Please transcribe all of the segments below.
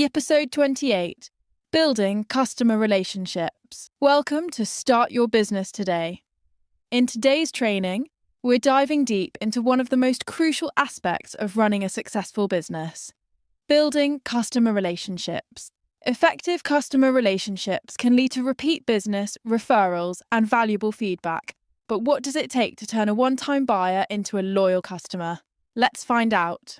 Episode 28, Building Customer Relationships. Welcome to Start Your Business Today. In today's training, we're diving deep into one of the most crucial aspects of running a successful business: building customer relationships. Effective customer relationships can lead to repeat business, referrals, and valuable feedback. But what does it take to turn a one-time buyer into a loyal customer? Let's find out.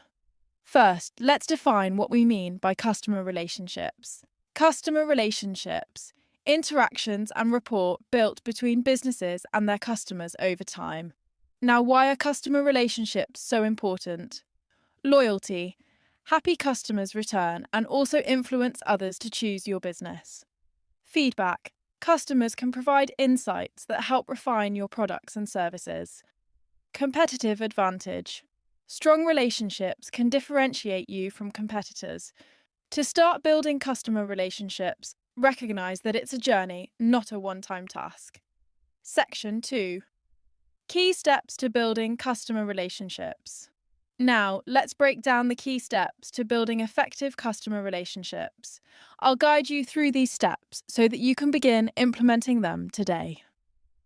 First, let's define what we mean by customer relationships. Customer relationships: interactions and rapport built between businesses and their customers over time. Now, why are customer relationships so important? Loyalty: happy customers return and also influence others to choose your business. Feedback: customers can provide insights that help refine your products and services. Competitive advantage: strong relationships can differentiate you from competitors. To start building customer relationships, recognize that it's a journey, not a one-time task. Section 2. Key steps to building customer relationships. Now, let's break down the key steps to building effective customer relationships. I'll guide you through these steps so that you can begin implementing them today.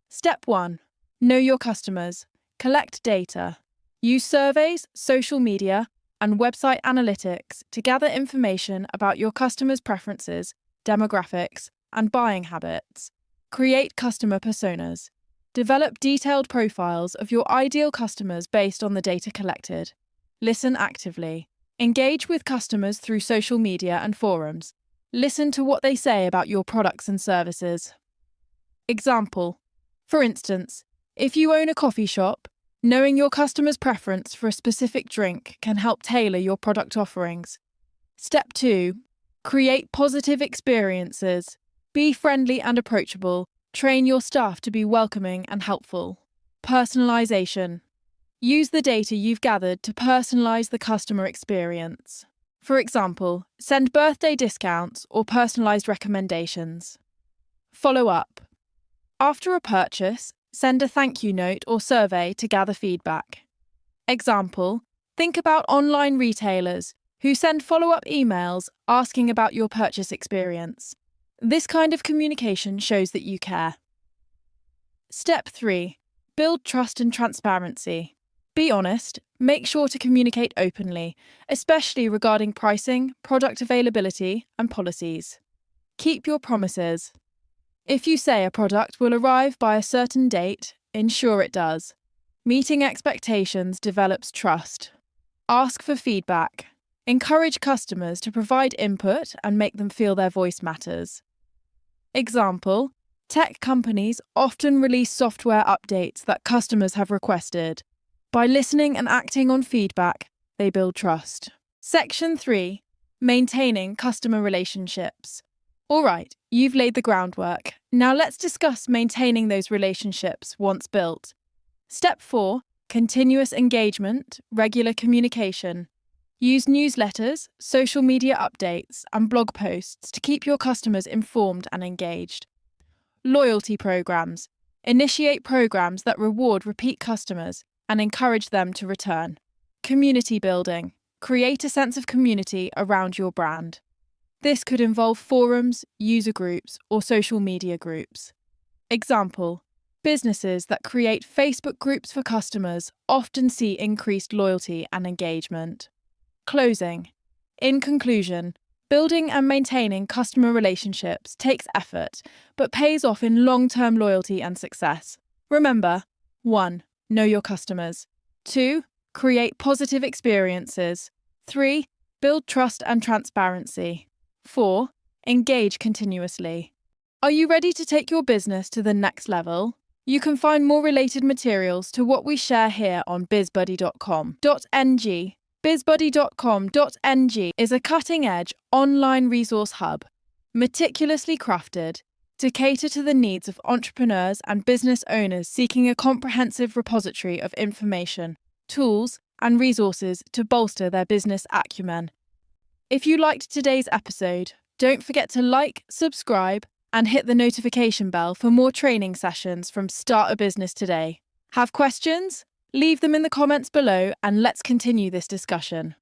Step 1. Know your customers. Collect data. Use surveys, social media, and website analytics to gather information about your customers' preferences, demographics, and buying habits. Create customer personas. Develop detailed profiles of your ideal customers based on the data collected. Listen actively. Engage with customers through social media and forums. Listen to what they say about your products and services. Example: for instance, if you own a coffee shop, knowing your customer's preference for a specific drink can help tailor your product offerings. Step 2. Create positive experiences. Be friendly and approachable. Train your staff to be welcoming and helpful. Personalization. Use the data you've gathered to personalize the customer experience. For example, send birthday discounts or personalized recommendations. Follow up. After a purchase, send a thank you note or survey to gather feedback. Example: think about online retailers who send follow-up emails asking about your purchase experience. This kind of communication shows that you care. Step 3. Build trust and transparency. Be honest. Make sure to communicate openly, especially regarding pricing, product availability, and policies. Keep your promises. If you say a product will arrive by a certain date, ensure it does. Meeting expectations develops trust. Ask for feedback. Encourage customers to provide input and make them feel their voice matters. Example: tech companies often release software updates that customers have requested. By listening and acting on feedback, they build trust. Section 3. Maintaining customer relationships. All right, you've laid the groundwork. Now let's discuss maintaining those relationships once built. Step 4. Continuous engagement, regular communication. Use newsletters, social media updates, and blog posts to keep your customers informed and engaged. Loyalty programs. Initiate programs that reward repeat customers and encourage them to return. Community building. Create a sense of community around your brand. This could involve forums, user groups, or social media groups. Example: businesses that create Facebook groups for customers often see increased loyalty and engagement. Closing. In conclusion, building and maintaining customer relationships takes effort, but pays off in long-term loyalty and success. Remember: 1. Know your customers. 2. Create positive experiences. 3. Build trust and transparency. 4. Engage continuously. Are you ready to take your business to the next level? You can find more related materials to what we share here on bizbuddy.com.ng. bizbuddy.com.ng is a cutting-edge online resource hub, meticulously crafted to cater to the needs of entrepreneurs and business owners seeking a comprehensive repository of information, tools, and resources to bolster their business acumen. If you liked today's episode, don't forget to like, subscribe, and hit the notification bell for more training sessions from Start a Business Today. Have questions? Leave them in the comments below and let's continue this discussion.